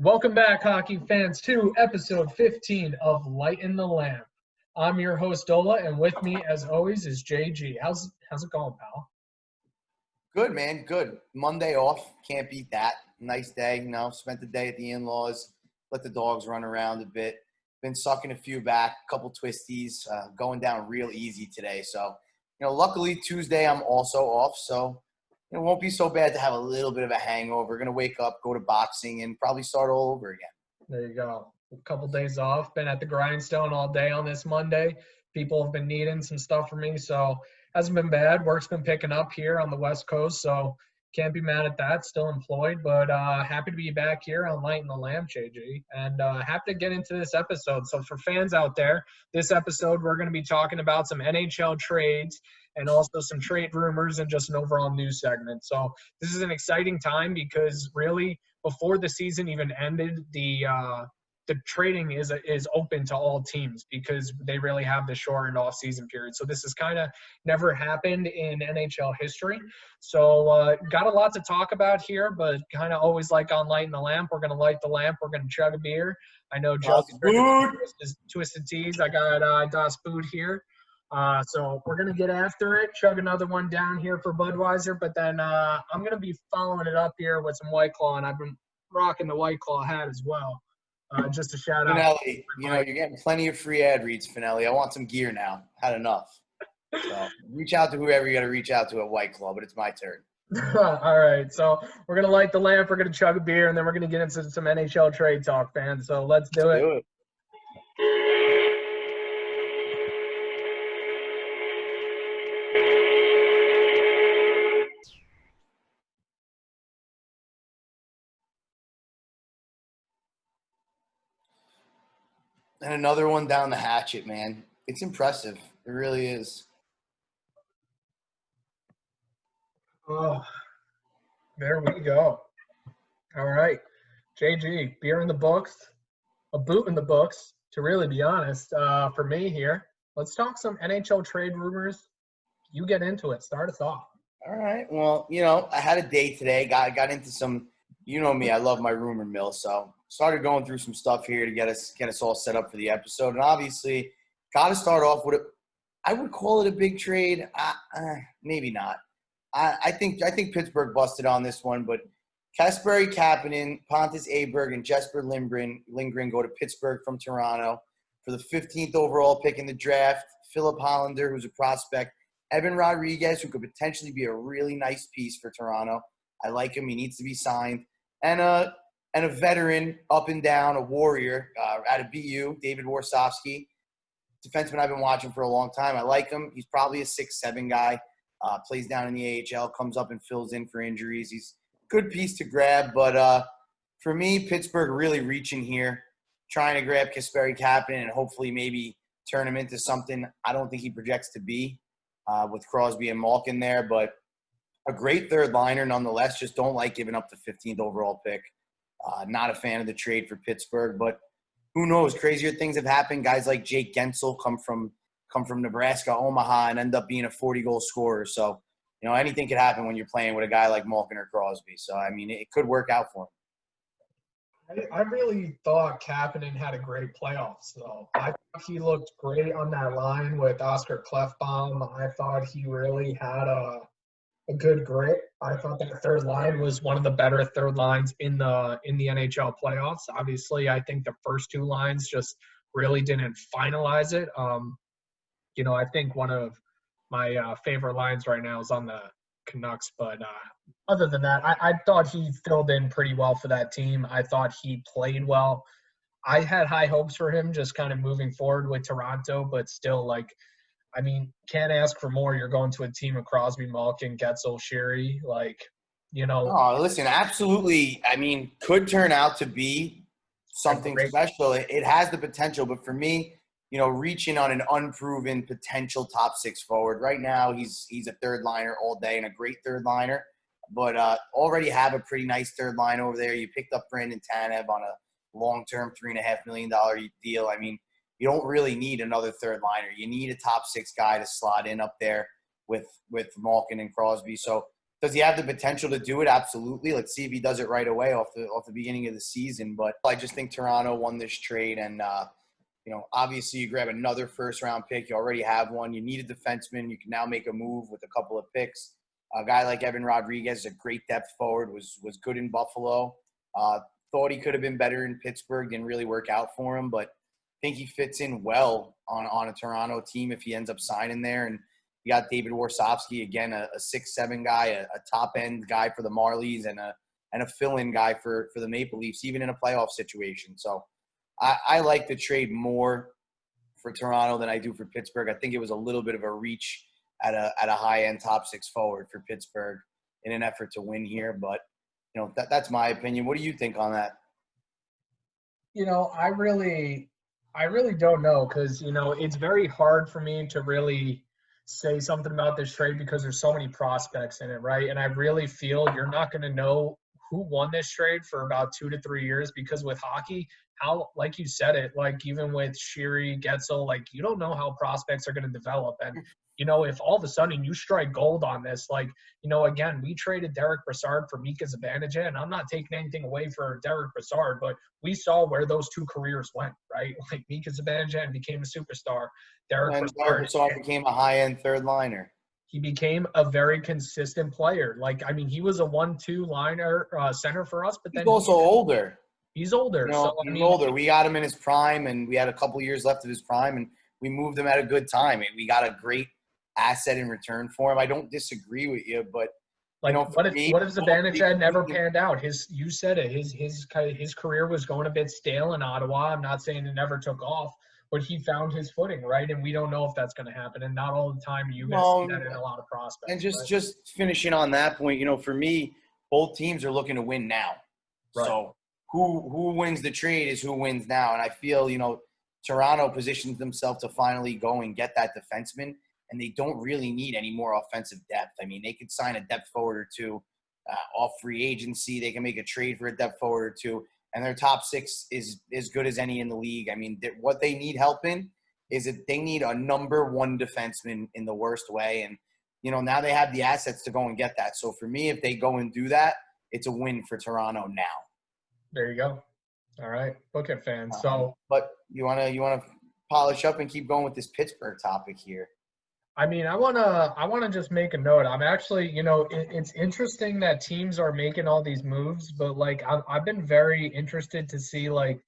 Welcome back, hockey fans, to episode 15 of Lightin the Lamp. I'm your host, Dola, and with me, as always, is JG. How's it going, pal? Good, man. Good. Monday off. Can't beat that. Nice day. Spent the day at the in-laws. Let the dogs run around a bit. Been sucking a few back, a couple twisties, going down real easy today. So, luckily Tuesday I'm also off. So, it won't be so bad to have a little bit of a hangover. Going to wake up, go to boxing, and probably start all over again. There you go. A couple days off. Been at the grindstone all day on this Monday. People have been needing some stuff from me, so hasn't been bad. Work's been picking up here on the West Coast, so can't be mad at that. Still employed, but happy to be back here on Lightin the Lamp, JG, and happy to get into this episode. So for fans out there, this episode we're going to be talking about some NHL trades and also some trade rumors and just an overall news segment. So this is an exciting time because really before the season even ended, the trading is open to all teams because they really have the shortened off-season period. So this has kind of never happened in NHL history. So got a lot to talk about here, but kind of always like on Lighting the Lamp. We're going to light the lamp. We're going to chug a beer. I know Joe's Twisted Teas. I got Das Boot here. So we're going to get after it, chug another one down here for Budweiser. But then I'm going to be following it up here with some White Claw, and I've been rocking the White Claw hat as well. Just a shout out. Finelli, you're getting plenty of free ad reads, Finelli. I want some gear now. Had enough. So reach out to whoever you got to reach out to at White Claw, but it's my turn. All right. So we're going to light the lamp. We're going to chug a beer, and then we're going to get into some NHL trade talk, fans. So let's do it. And another one down the hatchet, man. It's impressive. It really is. Oh, there we go. All right. JG, beer in the books, a boot in the books, to really be honest, for me here. Let's talk some NHL trade rumors. You get into it. Start us off. All right. Well, I had a day today. Got into some, me, I love my rumor mill. So started going through some stuff here to get us all set up for the episode. And obviously, got to start off with I would call it a big trade. Maybe not. I think Pittsburgh busted on this one, but Kasperi Kapanen, Pontus Aberg, and Jesper Lindgren go to Pittsburgh from Toronto for the 15th overall pick in the draft. Philip Hollander, who's a prospect. Evan Rodriguez, who could potentially be a really nice piece for Toronto. I like him. He needs to be signed. And a veteran up and down, a warrior out of BU, David Warsofsky, defenseman I've been watching for a long time. I like him. He's probably a 6'7" guy, plays down in the AHL, comes up and fills in for injuries. He's a good piece to grab. But for me, Pittsburgh really reaching here, trying to grab Kasperi Kapanen and hopefully maybe turn him into something I don't think he projects to be with Crosby and Malkin there. But a great third liner nonetheless. Just don't like giving up the 15th overall pick. Not a fan of the trade for Pittsburgh, but who knows? Crazier things have happened. Guys like Jake Gensel come from Nebraska, Omaha, and end up being a 40-goal scorer. So, anything could happen when you're playing with a guy like Malkin or Crosby. So, I mean, it could work out for him. I really thought Kapanen had a great playoffs, though. I thought he looked great on that line with Oscar Klefbom. I thought he really had a good grit. I thought that third line was one of the better third lines in the NHL playoffs. Obviously, I think the first two lines just really didn't finalize it. I think one of my favorite lines right now is on the Canucks, but other than that, I thought he filled in pretty well for that team. I thought he played well. I had high hopes for him just kind of moving forward with Toronto, but still, can't ask for more. You're going to a team of Crosby, Malkin, Getzel, Sherry, Oh, listen, absolutely. I mean, could turn out to be something special. It has the potential, but for me, reaching on an unproven potential top six forward. Right now, he's a third liner all day and a great third liner, but already have a pretty nice third line over there. You picked up Brandon Tanev on a long-term $3.5 million deal. I mean, you don't really need another third liner. You need a top six guy to slot in up there with Malkin and Crosby. So Does he have the potential to do it? Absolutely. Let's see if he does it right away off the beginning of the season. But I just think Toronto won this trade, and obviously you grab another first-round pick. You already have one. You need a defenseman. You can now make a move with a couple of picks. A guy like Evan Rodriguez is a great depth forward. Was good in Buffalo. Thought he could have been better in Pittsburgh. Didn't really work out for him, but I think he fits in well on a Toronto team if he ends up signing there. And you got David Warsofsky, again, a 6'7" guy, a top-end guy for the Marlies, and a fill-in guy for the Maple Leafs, even in a playoff situation. So I like the trade more for Toronto than I do for Pittsburgh. I think it was a little bit of a reach at a high-end top-six forward for Pittsburgh in an effort to win here. But, that's my opinion. What do you think on that? I really don't know because, it's very hard for me to really say something about this trade because there's so many prospects in it, right? And I really feel you're not going to know who won this trade for about 2 to 3 years because with hockey, how, like you said it, like even with Shiri, Getzel, like you don't know how prospects are going to develop. And, if all of a sudden you strike gold on this, like, again, we traded Derek Brassard for Mika Zibanejad, and I'm not taking anything away for Derek Brassard, but we saw where those two careers went, right? Like Mika Zibanejad became a superstar. Derek Brassard became a high-end third liner. He became a very consistent player. Like, I mean, he was a 1-2 liner center for us, but then he's also older. He's older. He's older. We got him in his prime, and we had a couple years left of his prime, and we moved him at a good time. And we got a great asset in return for him. I don't disagree with you, but what if Zibanejad never panned out? You said it. His career was going a bit stale in Ottawa. I'm not saying it never took off, but he found his footing, right? And we don't know if that's going to happen. And not all the time you see that in a lot of prospects. And just finishing on that point, for me, both teams are looking to win now. Right. So who wins the trade is who wins now. And I feel, Toronto positions themselves to finally go and get that defenseman, and they don't really need any more offensive depth. I mean, they could sign a depth forward or two off free agency. They can make a trade for a depth forward or two, and their top six is as good as any in the league. I mean, what they need help in is that they need a number one defenseman in the worst way, and, now they have the assets to go and get that. So for me, if they go and do that, it's a win for Toronto now. There you go. All right, book it, fans. But you wanna polish up and keep going with this Pittsburgh topic here. I mean, I wanna just make a note. I'm actually, it's interesting that teams are making all these moves, but like I've been very interested to see, like,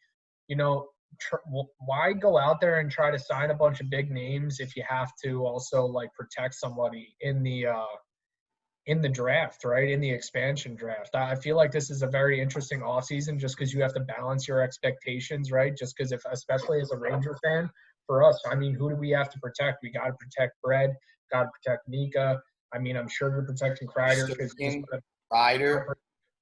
why go out there and try to sign a bunch of big names if you have to also like protect somebody in the draft, right? In the expansion draft. I feel like this is a very interesting offseason just because you have to balance your expectations, right? Just because especially as a Ranger fan, for us, I mean, who do we have to protect? We got to protect Brett, got to protect Mika. I mean, I'm sure you're protecting Kreider.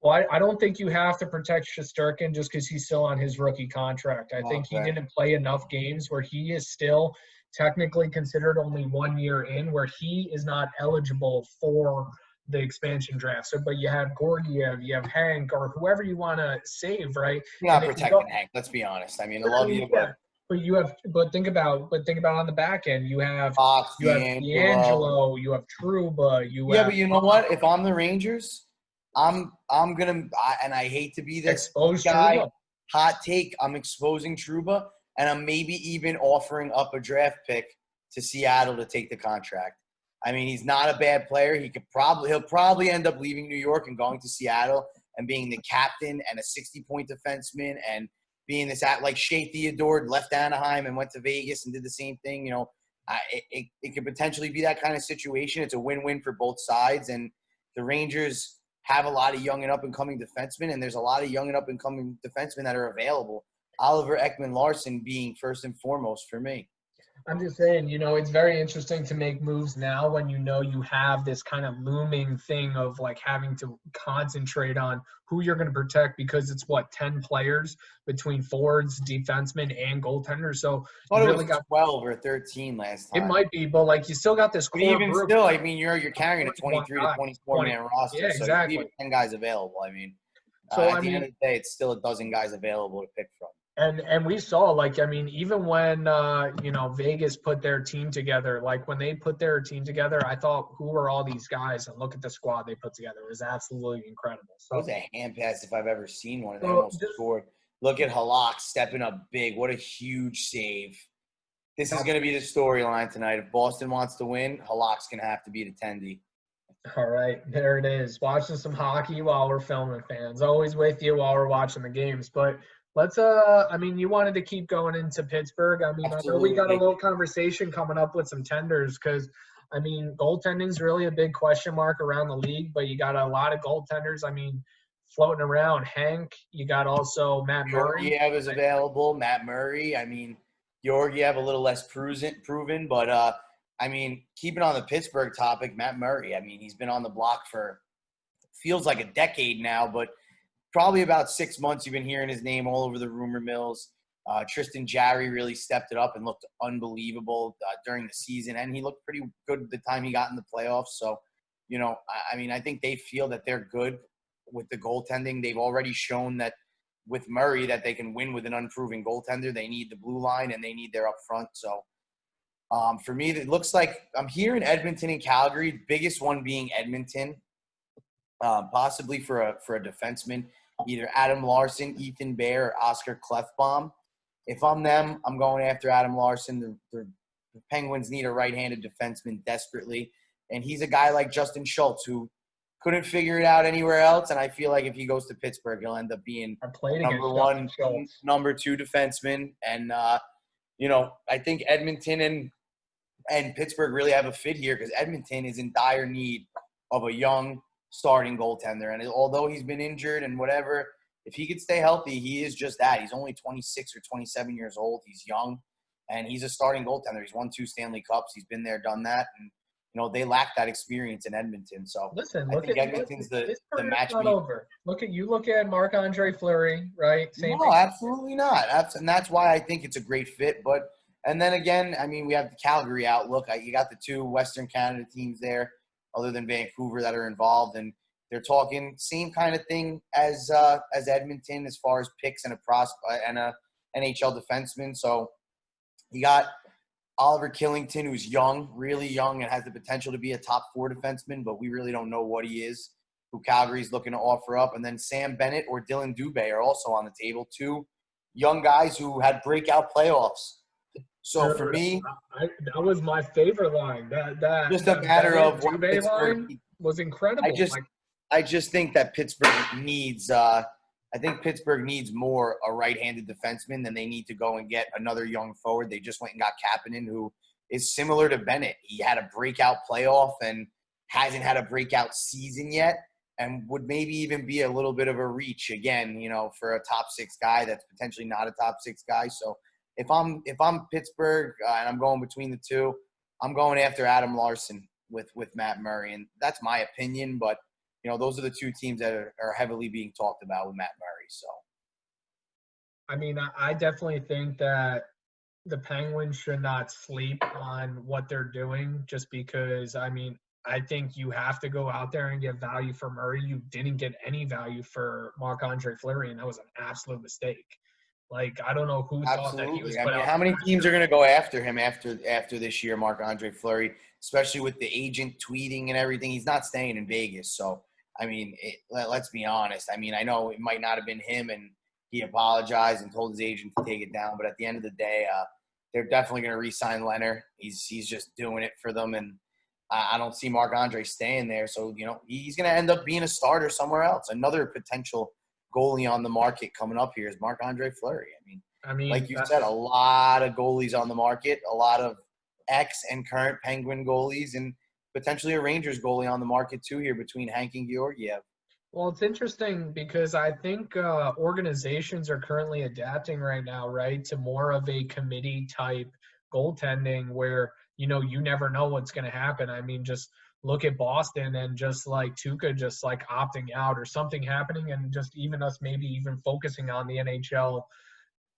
Well, I don't think you have to protect Shesterkin just because he's still on his rookie contract. I think he didn't play enough games where he is still technically considered only 1 year in, where he is not eligible for the expansion draft. So, but you have Gordiev, you have Hank, or whoever you want to save, right? You're not protecting Hank. Let's be honest. I mean, I love you, but think about on the back end, you have Fox, you have D'Angelo, you have Trouba, but you know what? If I'm the Rangers, I'm gonna, and I hate to be this guy. Trouba. Hot take: I'm exposing Trouba, and I'm maybe even offering up a draft pick to Seattle to take the contract. I mean, he's not a bad player. He'll probably end up leaving New York and going to Seattle and being the captain and a 60-point defenseman and being this like Shea Theodore left Anaheim and went to Vegas and did the same thing. It could potentially be that kind of situation. It's a win-win for both sides, and the Rangers have a lot of young and up-and-coming defensemen, and there's a lot of young and up-and-coming defensemen that are available. Oliver Ekman-Larsson being first and foremost for me. I'm just saying, it's very interesting to make moves now when you have this kind of looming thing of like having to concentrate on who you're going to protect because it's 10 players between forwards, defensemen, and goaltenders. So I thought it was 12 or 13 last time. It might be, but like you still got this core even group. Still, I mean, you're carrying a 23 to 24 man roster. Yeah, exactly. So you have 10 guys available. I mean, at the end of the day, it's still a dozen guys available to pick from. And we saw, like, I mean, even when Vegas put their team together, like when they put their team together, I thought, who are all these guys? And look at the squad they put together. It was absolutely incredible. It So, was a hand pass if I've ever seen one. They so almost just scored. Look at Halak stepping up big. What a huge save. This is going to be the storyline tonight. If Boston wants to win, Halak's going to have to be the tendy. all right, there it is. Watching some hockey while we're filming, fans. Always with you while we're watching the games. But let's I mean, you wanted to keep going into Pittsburgh. I mean, I know we got a Absolutely. little conversation coming up with some tenders because I mean, goaltending's really a big question mark around the league, but you got a lot of goaltenders. I mean, floating around. Hank, you got also Matt Murray. Georgiev is available. Matt Murray. I mean, Georgiev a little less proven, but I mean, keeping on the Pittsburgh topic, Matt Murray. I mean, he's been on the block for feels like a decade now, but probably about 6 months. You've been hearing his name all over the rumor mills. Tristan Jarry really stepped it up and looked unbelievable during the season, and he looked pretty good the time he got in the playoffs. So, I mean, I think they feel that they're good with the goaltending. They've already shown that with Murray that they can win with an unproven goaltender. They need the blue line and they need their up front. So, for me, it looks like I'm here in Edmonton and Calgary. Biggest one being Edmonton, possibly for a defenseman, either Adam Larson, Ethan Bear, or Oscar Klefbom. If I'm them, I'm going after Adam Larson. The Penguins need a right-handed defenseman desperately, and he's a guy like Justin Schultz who couldn't figure it out anywhere else. And I feel like if he goes to Pittsburgh, he'll end up being number one, number two defenseman. And I think Edmonton and Pittsburgh really have a fit here because Edmonton is in dire need of a young starting goaltender. And although he's been injured and whatever, if he could stay healthy, he is just that. He's only 26 or 27 years old. He's young, and he's a starting goaltender. He's won 2 Stanley Cups. He's been there, done that. And, they lack that experience in Edmonton. So listen, I think Edmonton's the match. Not over. Look at Marc-Andre Fleury, right? Same thing. Absolutely not. And that's why I think it's a great fit. And then again, I mean, we have the Calgary outlook. You got the 2 Western Canada teams there, other than Vancouver, that are involved, and they're talking same kind of thing as Edmonton as far as picks and a NHL defenseman. So you got Oliver Killington, who's young, really young, and has the potential to be a top 4 defenseman, but we really don't know what he is, who Calgary's looking to offer up. And then Sam Bennett or Dylan Dubé are also on the table, 2 young guys who had breakout playoffs. So for me, that was my favorite line. That just a matter of what Dubé line was incredible. I just think that Pittsburgh needs I think Pittsburgh needs more a right-handed defenseman than they need to go and get another young forward. They just went and got Kapanen, who is similar to Bennett. He had a breakout playoff and hasn't had a breakout season yet, and would maybe even be a little bit of a reach again, for a top 6 guy that's potentially not a top 6 guy. So if I'm Pittsburgh and I'm going between the 2, I'm going after Adam Larson with Matt Murray, and that's my opinion, but those are the 2 teams that are heavily being talked about with Matt Murray. So, I mean, I definitely think that the Penguins should not sleep on what they're doing just because, I mean, I think you have to go out there and get value for Murray. You didn't get any value for Marc-Andre Fleury, and that was an absolute mistake. Like, I don't know who thought that he was put out. How many teams are going to go after him after this year, Marc-Andre Fleury, especially with the agent tweeting and everything? He's not staying in Vegas. So, I mean, let's be honest. I mean, I know it might not have been him, and he apologized and told his agent to take it down. But at the end of the day, they're definitely going to re-sign Leonard. He's just doing it for them, and I don't see Marc-Andre staying there. So, he's going to end up being a starter somewhere else. Another potential goalie on the market coming up here is Marc-Andre Fleury. I mean, like you said, a lot of goalies on the market, a lot of ex and current Penguin goalies, and potentially a Rangers goalie on the market too here between Hank and Georgiev. Well, it's interesting because I think organizations are currently adapting right now, right, to more of a committee type goaltending where, you never know what's going to happen. I mean, just look at Boston and just like Tuukka just like opting out or something happening, and just even us maybe even focusing on the NHL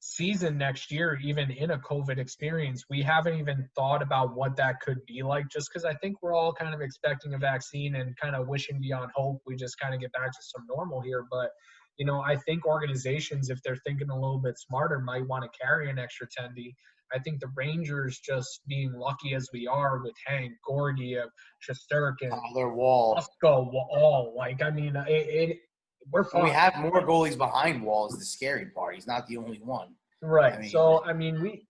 season next year, even in a COVID experience. We haven't even thought about what that could be like, just because I think we're all kind of expecting a vaccine and kind of wishing beyond hope we just kind of get back to some normal here. But I think organizations, if they're thinking a little bit smarter, might want to carry an extra tendy. I think the Rangers, just being lucky as we are with Hank, Gordiev, Shesterkin, Tyler Wall. Fusco, all we're And we fine. have more goalies behind Wall is the scary part. He's not the only one. Right. I mean, So,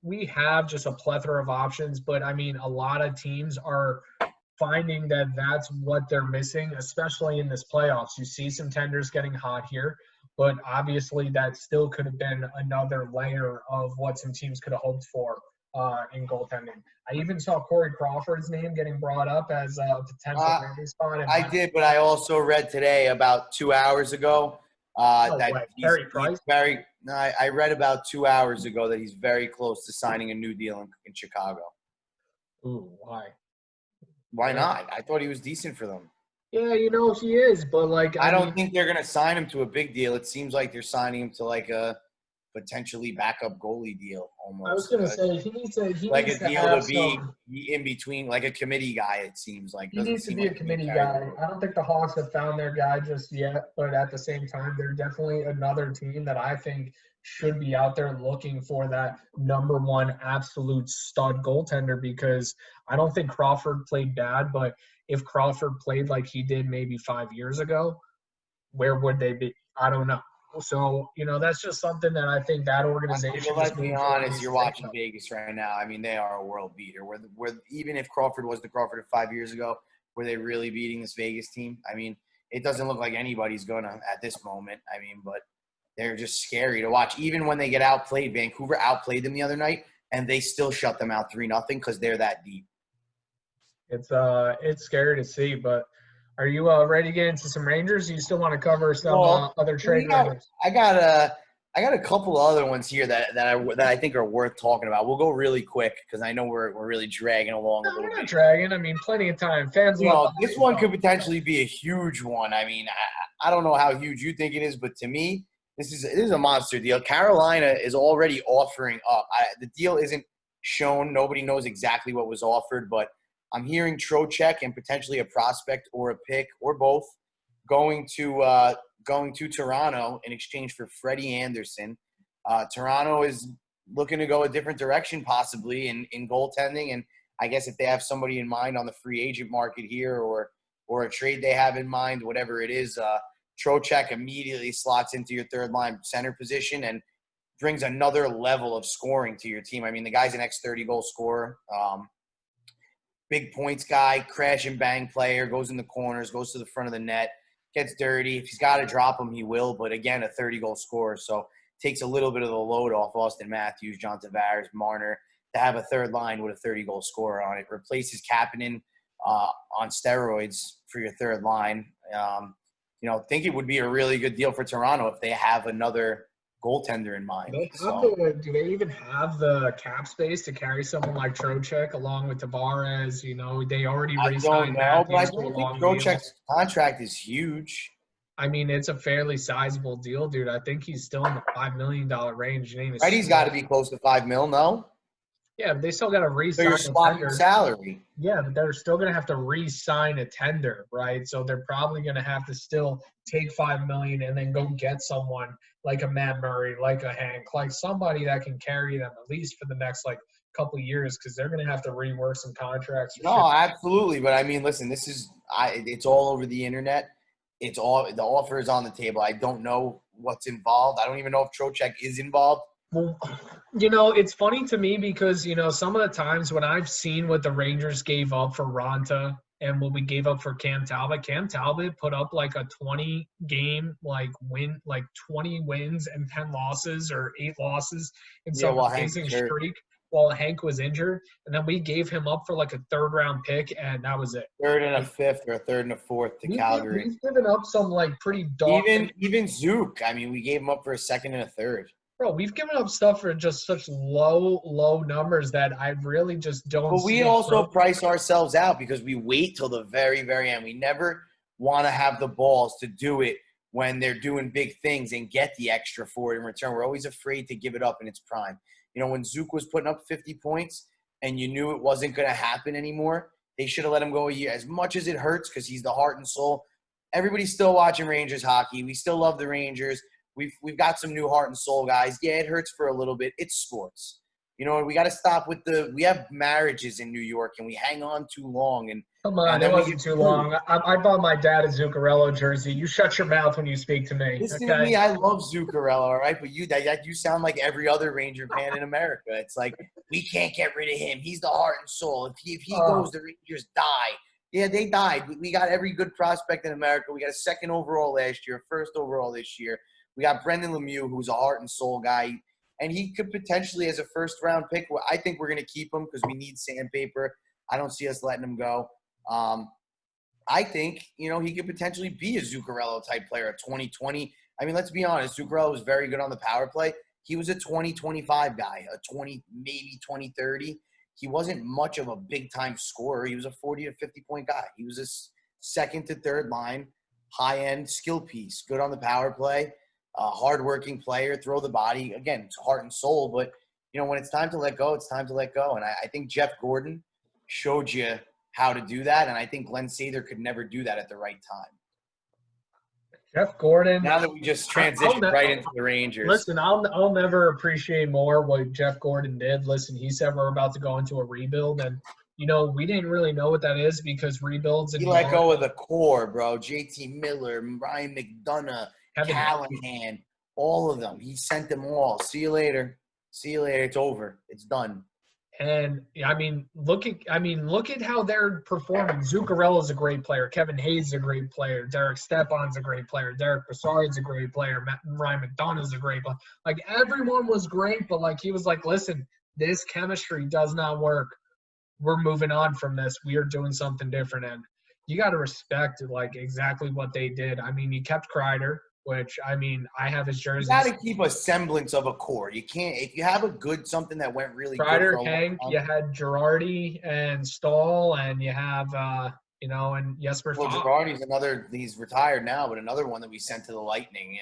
we have just a plethora of options, but a lot of teams are finding that that's what they're missing, especially in this playoffs. You see some tenders getting hot here, but obviously that still could have been another layer of what some teams could have hoped for in goaltending. I even saw Corey Crawford's name getting brought up as a potential landing spot. I did, but I also read today about 2 hours ago that he's Price. very. No, I read about 2 hours ago that he's very close to signing a new deal in Chicago. Ooh, why? Why not? I thought he was decent for them. Yeah, he is, but I don't think they're going to sign him to a big deal. It seems like they're signing him to like a potentially backup goalie deal almost. I was going to say he needs to to be in between, like a committee guy. It seems like he needs to be a committee guy. I don't think the Hawks have found their guy just yet, but at the same time, they're definitely another team that I think should be out there looking for that number one absolute stud goaltender, because I don't think Crawford played bad, but if Crawford played like he did maybe 5 years ago, where would they be? I don't know. So, that's just something that I think that organization. Let's be honest. You're watching Vegas right now. I mean, they are a world beater. Where even if Crawford was the Crawford of 5 years ago, were they really beating this Vegas team? I mean, it doesn't look like anybody's gonna at this moment. I mean, but they're just scary to watch. Even when they get outplayed, Vancouver outplayed them the other night, and they still shut them out 3-0 because they're that deep. It's scary to see, but are you ready to get into some Rangers? Do you still want to cover some other trade rumors? I got a couple of other ones here that I think are worth talking about. We'll go really quick because I know we're really dragging along a little bit. We're not dragging. Plenty of time. Fans. This one could potentially be a huge one. I mean, I don't know how huge you think it is, but to me, this is a monster deal. Carolina is already offering up. The deal isn't shown. Nobody knows exactly what was offered, but I'm hearing Trocheck and potentially a prospect or a pick or both going to Toronto in exchange for Freddie Anderson. Toronto is looking to go a different direction possibly in goaltending, and I guess if they have somebody in mind on the free agent market here or a trade they have in mind, whatever it is, Trocheck immediately slots into your third line center position and brings another level of scoring to your team. I mean, the guy's an ex-30 goal scorer. Big points guy, crash and bang player, goes in the corners, goes to the front of the net, gets dirty. If he's got to drop him, he will. But, again, a 30-goal scorer. So takes a little bit of the load off Austin Matthews, John Tavares, Marner, to have a third line with a 30-goal scorer on it. Replaces Kapanen on steroids for your third line. Think it would be a really good deal for Toronto if they have another goaltender in mind. Do they even have the cap space to carry someone like Trocheck along with Tavares? They already re-signed Matthews to a long deal. Trocheck's contract is huge. It's a fairly sizable deal, dude. I think he's still in the $5 million range. Freddie's got to be close to $5 million, no? Yeah, but they still got to re-sign a tender. Salary. Yeah, but they're still going to have to re-sign a tender, right? So they're probably going to have to still take $5 million and then go get someone like a Matt Murray, like a Hank, like somebody that can carry them at least for the next couple of years, because they're going to have to rework some contracts. No, absolutely. But listen, it's all over the internet. The offer is on the table. I don't know what's involved. I don't even know if Trocheck is involved. Well, it's funny to me because, some of the times when I've seen what the Rangers gave up for Ronta and what we gave up for Cam Talbot put up a 20-game win, 20 wins and 10 losses or 8 losses in some amazing streak while Hank was injured. And then we gave him up for a third-round pick, and that was it. Third and a fifth or a third and a fourth to Calgary. We've given up some pretty dark. Even Zook. We gave him up for a second and a third. Bro, we've given up stuff for just such low numbers that I really just don't. But we also price ourselves out because we wait till the very, very end. We never want to have the balls to do it when they're doing big things and get the extra for it in return. We're always afraid to give it up in its prime. When Zook was putting up 50 points and you knew it wasn't going to happen anymore, they should have let him go a year. As much as it hurts because he's the heart and soul, everybody's still watching Rangers hockey. We still love the Rangers. we've got some new heart and soul guys. Yeah, it hurts for a little bit. It's sports. You know, we got to stop with we have marriages in New York and we hang on too long. Come on, And it then we wasn't get too screwed. long. I bought my dad a Zuccarello jersey. You shut your mouth when you speak to me, Listen to okay? me. I love Zuccarello, all right? But you sound like every other Ranger fan in America. It's like, we can't get rid of him. He's the heart and soul. If he goes, the Rangers die. Yeah, they died. We got every good prospect in America. We got a second overall last year, first overall this year. We got Brendan Lemieux, who's a heart and soul guy. And he could potentially, as a first-round pick, I think we're going to keep him because we need sandpaper. I don't see us letting him go. I think, you know, he could potentially be a Zuccarello-type player, a 2020. I mean, let's be honest. Zuccarello was very good on the power play. He was a 20-25 guy, a 20, maybe 20-30. He wasn't much of a big-time scorer. He was a 40 to 50-point guy. He was a second to third line, high-end skill piece, good on the power play, hard-working player, throw the body. Again, it's heart and soul. But, you know, when it's time to let go, it's time to let go. And I think Jeff Gordon showed you how to do that, and I think Glenn Sather could never do that at the right time. Jeff Gordon. Now that we just transitioned right into the Rangers. Listen, I'll never appreciate more what Jeff Gordon did. Listen, he said we're about to go into a rebuild, and you know we didn't really know what that is because rebuilds. He let go of the core, bro. JT Miller, Ryan McDonough, Callahan, all of them. He sent them all. See you later. See you later. It's over. It's done. And I mean, look at how they're performing. Zuccarello's a great player. Kevin Hayes is a great player. Derek Stepan's a great player. Derek Brassard's a great player. Ryan McDonough's a great player. Like everyone was great, but like he was like, listen, this chemistry does not work. We're moving on from this. We are doing something different. And you got to respect like exactly what they did. I mean, you kept Kreider, which I mean, I have his jersey. You got to keep a semblance of a core. You can't if you have a good something that went really Kreider, good for a Hank, long time. you had Girardi and Stahl, and you have and Jesper. Well, Girardi's he's retired now, but another one that we sent to the Lightning,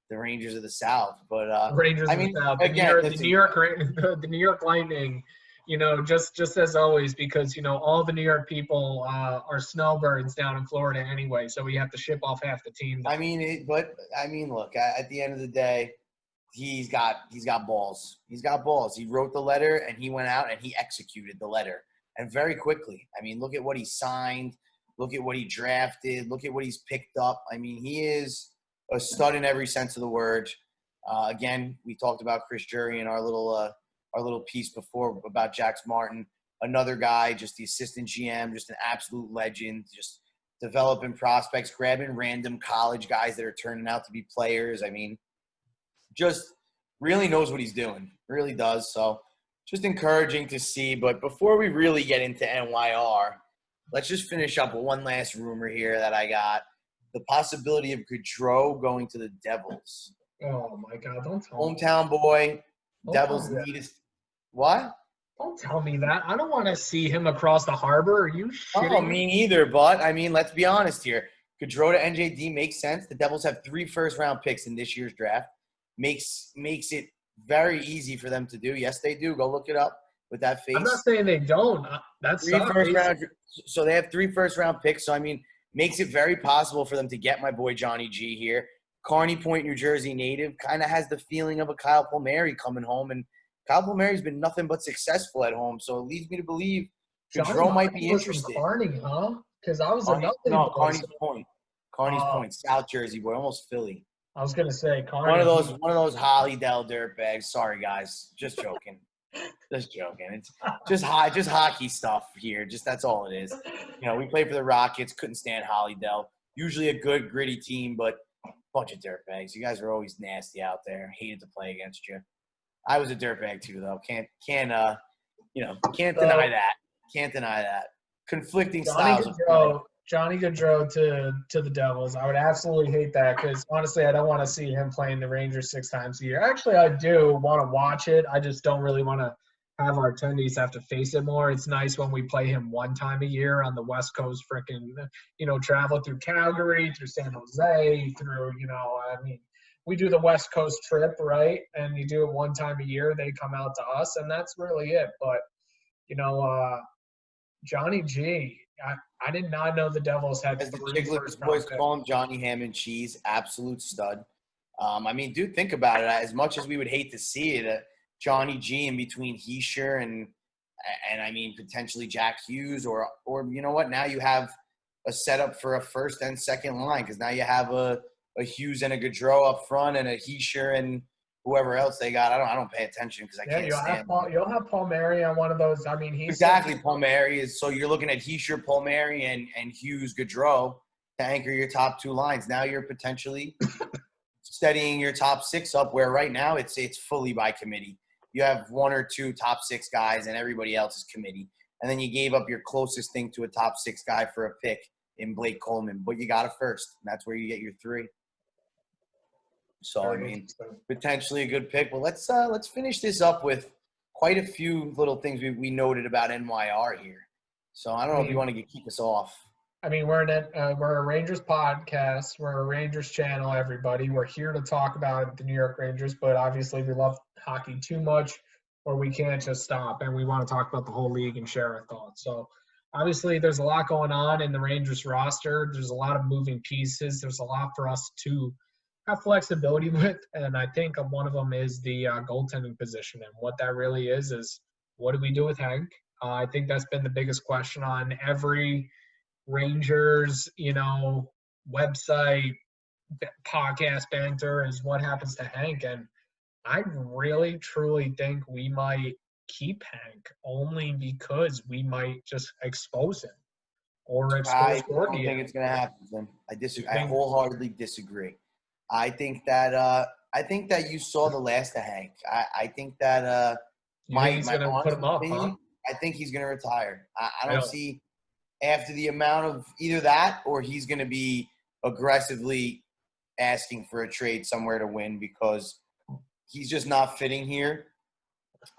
the Rangers of the South. But Rangers I mean, of the South, again, the New York Lightning. You know, just as always, because you know all the New York people are snowbirds down in Florida anyway, so we have to ship off half the team. I mean, look, at the end of the day, he's got balls. He's got balls. He wrote the letter and he went out and he executed the letter, and very quickly. I mean, look at what he signed. Look at what he drafted. Look at what he's picked up. I mean, he is a stud in every sense of the word. Again, we talked about Chris Jury in our little piece before about Jax Martin, another guy, just the assistant GM, just an absolute legend, just developing prospects, grabbing random college guys that are turning out to be players. I mean, just really knows what he's doing, really does. So just encouraging to see. But before we really get into NYR, let's just finish up with one last rumor here that I got. The possibility of Gaudreau going to the Devils. Oh, my God, don't tell me. Hometown boy, Devils need us. What? Don't tell me that. I don't want to see him across the harbor. Are you shitting? Oh, me neither. But, I mean, let's be honest here. Gaudreau to NJD makes sense. The Devils have 3 first-round picks in this year's draft. Makes it very easy for them to do. Yes, they do. Go look it up with that face. I'm not saying they don't. That's 3 first-round. So they have 3 first-round picks. So, I mean, makes it very possible for them to get my boy Johnny G here. Kearney Point, New Jersey native. Kind of has the feeling of a Kyle Palmieri coming home. And Kyle Palmieri's been nothing but successful at home, so it leads me to believe Gaudreau might be interested. Kearney, huh? Because I was another. No, Kearney's Point. Kearney's Point, South Jersey boy, almost Philly. I was gonna say Kearney. One of those Hollydale dirtbags. Sorry guys, just joking. Just joking. It's just hockey stuff here. Just that's all it is. You know, we played for the Rockets. Couldn't stand Hollydale. Usually a good gritty team, but a bunch of dirtbags. You guys are always nasty out there. Hated to play against you. I was a dirtbag too, though. Can't deny that. Can't deny that. Conflicting styles. Johnny Gaudreau to the Devils. I would absolutely hate that because honestly, I don't want to see him playing the Rangers 6 times a year. Actually, I do want to watch it. I just don't really want to have our attendees have to face it more. It's nice when we play him 1 time a year on the West Coast, travel through Calgary, through San Jose, we do the West Coast trip, right? And you do it 1 time a year. They come out to us, and that's really it. But, Johnny G, I did not know the Devils had As the Chicklets boys call him, Johnny Ham and Cheese, absolute stud. I mean, dude, think about it. As much as we would hate to see it, Johnny G in between Heischer and I mean potentially Jack Hughes, or you know what? Now you have a setup for a first and second line, because now you have a Hughes and a Gaudreau up front and a Heischer and whoever else they got. I don't pay attention because I can't stand them. You'll have Palmieri on one of those. I mean, Exactly, Palmieri is. So you're looking at Heischer, Palmieri, and Hughes, Gaudreau to anchor your top two lines. Now you're potentially steadying your top six up, where right now it's fully by committee. You have one or two top six guys, and everybody else is committee. And then you gave up your closest thing to a top six guy for a pick in Blake Coleman, but you got a first, and that's where you get your three. So I mean, potentially a good pick. Well, let's finish this up with quite a few little things we noted about NYR here. So I don't know if you want to keep us off. I mean, we're a Rangers podcast. We're a Rangers channel, everybody. We're here to talk about the New York Rangers, but obviously we love hockey too much, or we can't just stop, and we want to talk about the whole league and share our thoughts. So obviously there's a lot going on in the Rangers roster. There's a lot of moving pieces. There's a lot for us to have flexibility with, and I think one of them is the goaltending position. And what that really is what do we do with Hank? I think that's been the biggest question on every Rangers, website, podcast banter, is what happens to Hank. And I really, truly think we might keep Hank only because we might just expose him or expose I don't Gordy. think it's going to happen, Tim. I disagree. I wholeheartedly disagree. I think that you saw the last of Hank. I think that my put him up, opinion, huh? I think he's going to retire. I don't see, after the amount of either that or he's going to be aggressively asking for a trade somewhere to win, because he's just not fitting here.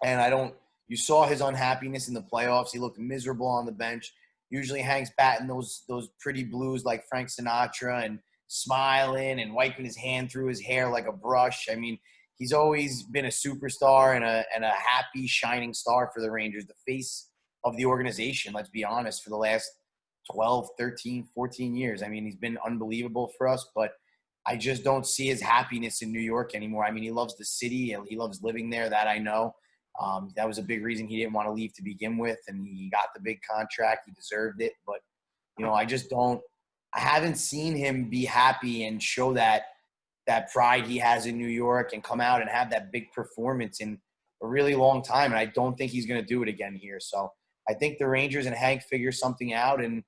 And you saw his unhappiness in the playoffs. He looked miserable on the bench. Usually Hank's batting those pretty blues like Frank Sinatra and smiling and wiping his hand through his hair like a brush. I mean, he's always been a superstar and a happy, shining star for the Rangers, the face of the organization, let's be honest, for the last 12, 13, 14 years. I mean, he's been unbelievable for us, but I just don't see his happiness in New York anymore. I mean, he loves the city. He loves living there, that I know. That was a big reason he didn't want to leave to begin with, and he got the big contract. He deserved it. But, I haven't seen him be happy and show that pride he has in New York and come out and have that big performance in a really long time. And I don't think he's going to do it again here. So I think the Rangers and Hank figure something out, and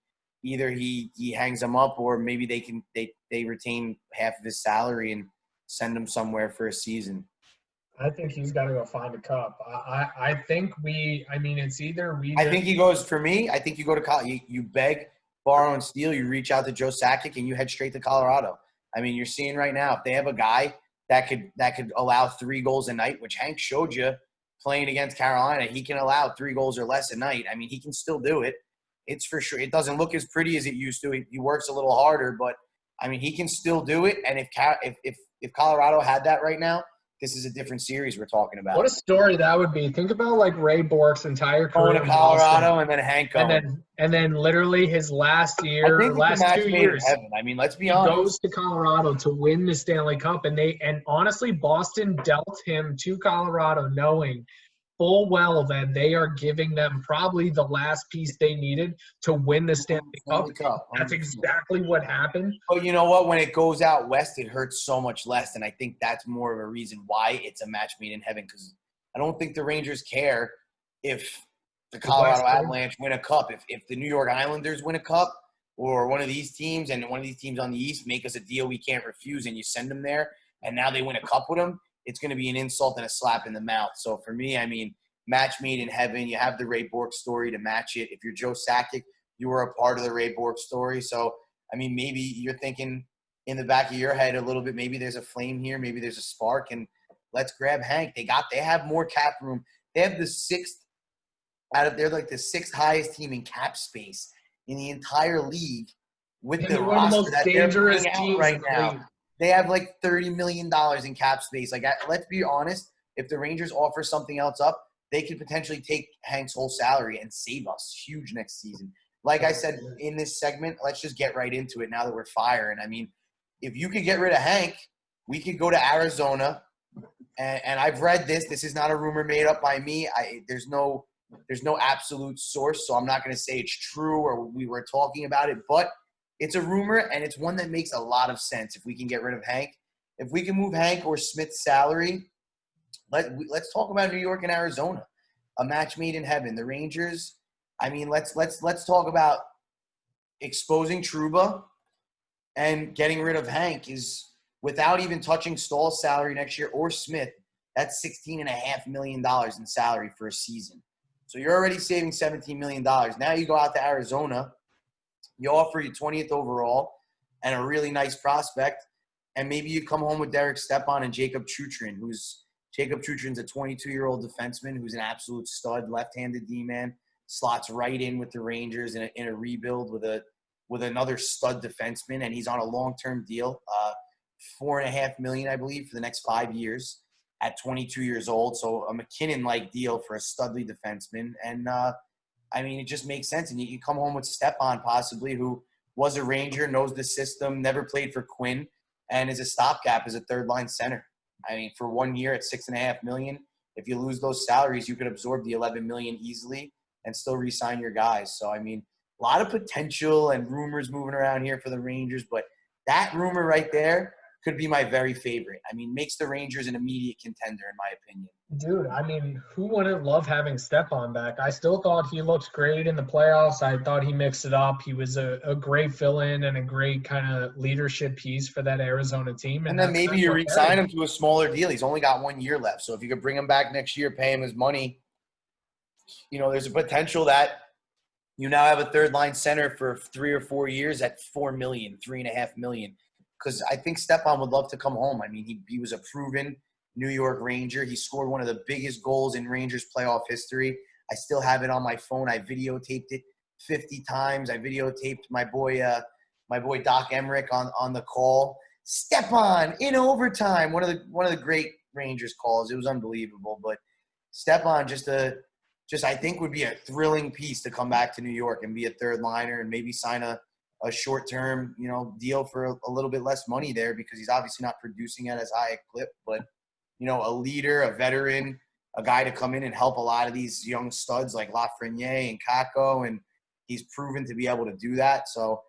either he hangs them up, or maybe they retain half of his salary and send him somewhere for a season. I think he's got to go find a cup. I think it's either we. I think he goes, for me, I think you go to college. You beg, borrow, and steal. You reach out to Joe Sakic and you head straight to Colorado. I mean, you're seeing right now, if they have a guy that could allow 3 goals a night, which Hank showed you playing against Carolina, he can allow 3 goals or less a night. I mean, he can still do it. It's for sure. It doesn't look as pretty as it used to. He works a little harder, but I mean, he can still do it. And if Colorado had that right now, this is a different series we're talking about. What a story that would be. Think about like Ray Bork's entire career going to Colorado and then Hank going. And then literally his last 2 years. I mean, let's be honest. He goes to Colorado to win the Stanley Cup, and honestly, Boston dealt him to Colorado knowing full well that they are giving them probably the last piece they needed to win the Stanley Cup. That's exactly what happened. But you know what? When it goes out west, it hurts so much less, and I think that's more of a reason why it's a match made in heaven, because I don't think the Rangers care if the Colorado Avalanche win a cup. If the New York Islanders win a cup, or one of these teams, and one of these teams on the East make us a deal we can't refuse, and you send them there, and now they win a cup with them, it's going to be an insult and a slap in the mouth. So for me, I mean, match made in heaven. You have the Ray Bork story to match it. If you're Joe Sakic, you were a part of the Ray Bork story. So, I mean, maybe you're thinking in the back of your head a little bit, maybe there's a flame here, maybe there's a spark, and let's grab Hank. They have more cap room. They have they're like the 6th highest team in cap space in the entire league with the roster that they're putting out right now. They have like $30 million in cap space. Like, let's be honest, if the Rangers offer something else up, they could potentially take Hank's whole salary and save us huge next season. Like I said in this segment, let's just get right into it now that we're firing. I mean, if you could get rid of Hank, we could go to Arizona, and I've read this. This is not a rumor made up by me. There's no absolute source, so I'm not going to say it's true or we were talking about it, but it's a rumor, and it's one that makes a lot of sense if we can get rid of Hank. If we can move Hank or Smith's salary, let's talk about New York and Arizona, a match made in heaven. The Rangers, I mean, let's talk about exposing Trouba and getting rid of Hank is without even touching Stahl's salary next year or Smith. That's $16.5 million in salary for a season. So you're already saving $17 million. Now you go out to Arizona, you offer your 20th overall and a really nice prospect, and maybe you come home with Derek Stepan and Jacob Chutrin, Jacob Chutrin's a 22-year-old defenseman who's an absolute stud, left-handed D-man, slots right in with the Rangers in a rebuild with another stud defenseman, and he's on a long-term deal, $4.5 million, I believe, for the next 5 years at 22 years old. So a McKinnon-like deal for a studly defenseman. And, I mean, it just makes sense. And you come home with Stepan possibly, who was a Ranger, knows the system, never played for Quinn, and is a stopgap as a third-line center. I mean, for 1 year at $6.5 million, if you lose those salaries, you could absorb the $11 million easily and still re-sign your guys. So, I mean, a lot of potential and rumors moving around here for the Rangers, but that rumor right there could be my very favorite. I mean, makes the Rangers an immediate contender, in my opinion. Dude, I mean, who wouldn't love having Stepan back? I still thought he looked great in the playoffs. I thought he mixed it up. He was a great fill-in and a great kind of leadership piece for that Arizona team. And then maybe you re-sign him to a smaller deal. He's only got 1 year left. So if you could bring him back next year, pay him his money, you know, there's a potential that you now have a third-line center for 3 or 4 years at $4 million, $3.5 million. Because I think Stepan would love to come home. I mean, he was a proven New York Ranger. He scored one of the biggest goals in Rangers playoff history. I still have it on my phone. I videotaped it 50 times. I videotaped my boy Doc Emmerich on the call. Stepan in overtime. One of the great Rangers calls. It was unbelievable. But Stepan just I think would be a thrilling piece to come back to New York and be a third liner and maybe sign a short-term, you know, deal for a little bit less money there because he's obviously not producing at as high a clip. But, you know, a leader, a veteran, a guy to come in and help a lot of these young studs like Lafreniere and Kakko, and he's proven to be able to do that. So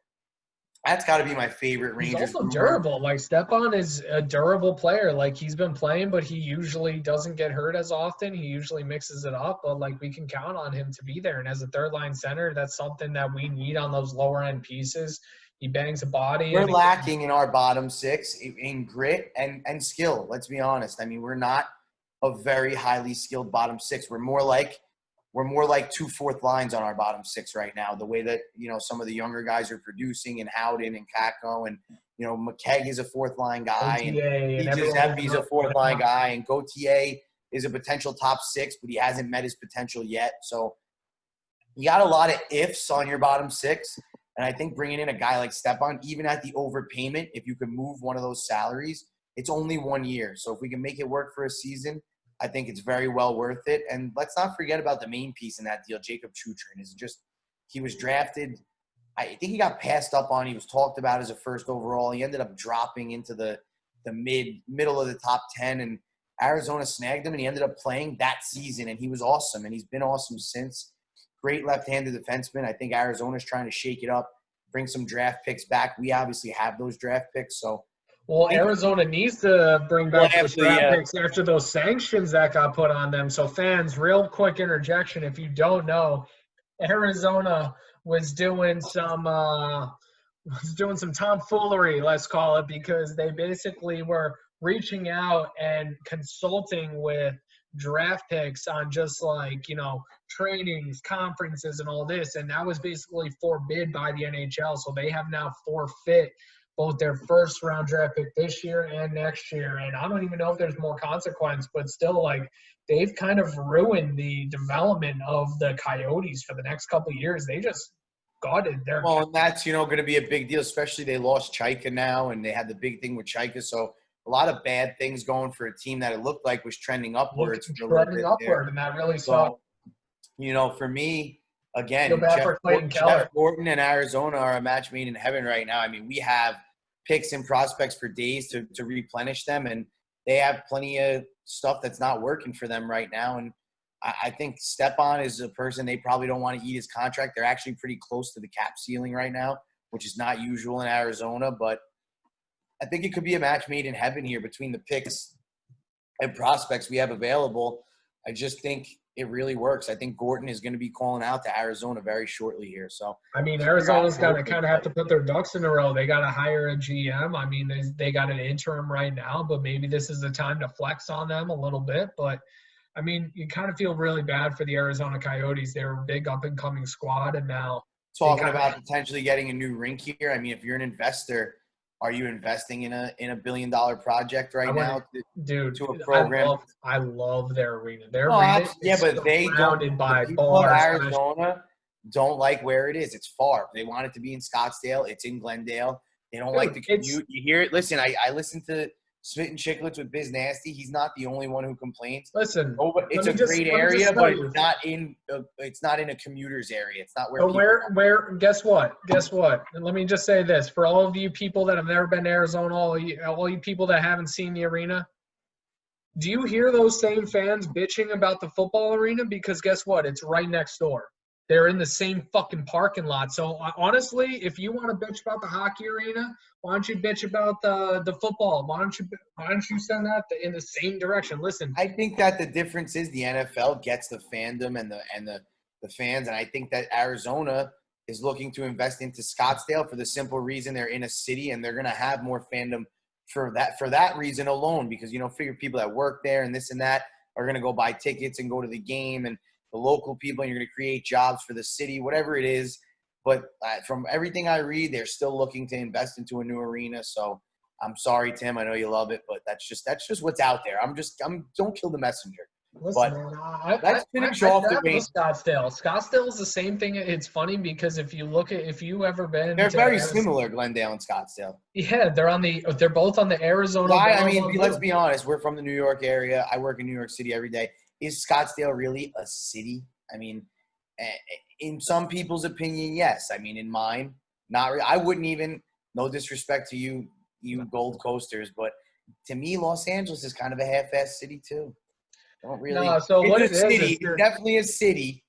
that's got to be my favorite Rangers. He's also durable. Like, Stepan is a durable player. Like, he's been playing, but he usually doesn't get hurt as often. He usually mixes it up, but, like, we can count on him to be there. And as a third-line center, that's something that we need on those lower-end pieces. He bangs a body. We're lacking in our bottom six in grit and skill, let's be honest. I mean, we're not a very highly skilled bottom six. We're more like 2 fourth lines on our bottom six right now, the way that, you know, some of the younger guys are producing, and Howden and Kakko, and, you know, McKegg is a fourth line guy, and Giuseppe's a fourth line guy, and Gauthier is a potential top six, but he hasn't met his potential yet. So you got a lot of ifs on your bottom six. And I think bringing in a guy like Stepan, even at the overpayment, if you can move one of those salaries, it's only 1 year. So if we can make it work for a season, I think it's very well worth it. And let's not forget about the main piece in that deal, Jacob Chutrin. He was drafted. I think he got passed up on. He was talked about as a first overall. He ended up dropping into the middle of the top 10, and Arizona snagged him, and he ended up playing that season, and he was awesome, and he's been awesome since. Great left-handed defenseman. I think Arizona's trying to shake it up, bring some draft picks back. We obviously have those draft picks, so. Well, Arizona needs to bring back those draft picks after those sanctions that got put on them. So fans, real quick interjection. If you don't know, Arizona was doing some tomfoolery, let's call it, because they basically were reaching out and consulting with draft picks on just, like, you know, trainings, conferences, and all this. And that was basically forbid by the NHL. So they have now forfeit both their first round draft pick this year and next year. And I don't even know if there's more consequence, but still, like, they've kind of ruined the development of the Coyotes for the next couple of years. They just gutted their. Well, and that's, you know, going to be a big deal, especially they lost Chaika now, and they had the big thing with Chaika. So a lot of bad things going for a team that it looked like was trending upwards. And that really sucked. You know, for me, again, Jeff Gordon and Arizona are a match made in heaven right now. I mean, we have picks and prospects for days to replenish them, and they have plenty of stuff that's not working for them right now. And I think Stepan is a person they probably don't want to eat his contract. They're actually pretty close to the cap ceiling right now, which is not usual in Arizona. But I think it could be a match made in heaven here between the picks and prospects we have available. I just think it really works. I think Gorton is going to be calling out to Arizona very shortly here. So I mean, Arizona's got to kind of have to put their ducks in a row. They got to hire a GM. I mean, they got an interim right now, but maybe this is the time to flex on them a little bit. But I mean, you kind of feel really bad for the Arizona Coyotes. They're a big up-and-coming squad, and now talking about potentially getting a new rink here. I mean, if you're an investor, are you investing in a $1 billion project right now to a program? I love their arena. Their arena is but they surrounded by people in bars. Arizona don't like where it is. It's far. They want it to be in Scottsdale. It's in Glendale. They don't like the commute. You hear it. Listen, I listen to Spit and Chicklets with Biz Nasty. He's not the only one who complains. Listen, it's a great area, but it's not in a commuter's area. It's not where. Guess what? And let me just say this: for all of you people that have never been to Arizona, all you people that haven't seen the arena, do you hear those same fans bitching about the football arena? Because guess what? It's right next door. They're in the same fucking parking lot. So honestly, if you want to bitch about the hockey arena, why don't you bitch about the football? Why don't you send that in the same direction? Listen, I think that the difference is the NFL gets the fandom and the fans, and I think that Arizona is looking to invest into Scottsdale for the simple reason they're in a city and they're going to have more fandom for that reason alone, because figure people that work there and this and that are going to go buy tickets and go to the game, and the local people, and you're going to create jobs for the city, whatever it is. But from everything I read, they're still looking to invest into a new arena. So I'm sorry, Tim. I know you love it, but that's just what's out there. Don't kill the messenger. Listen, but let's finish off the main. Scottsdale is the same thing. It's funny because if you ever been, they're very similar, Glendale and Scottsdale. Yeah, they're both on the Arizona. I mean, let's be honest. We're from the New York area. I work in New York City every day. Is Scottsdale really a city? I mean, in some people's opinion, yes. I mean, in mine, not really. I wouldn't even, no disrespect to you Gold Coasters, but to me, Los Angeles is kind of a half-assed city too. Don't really. No, so what it is, it's definitely a city,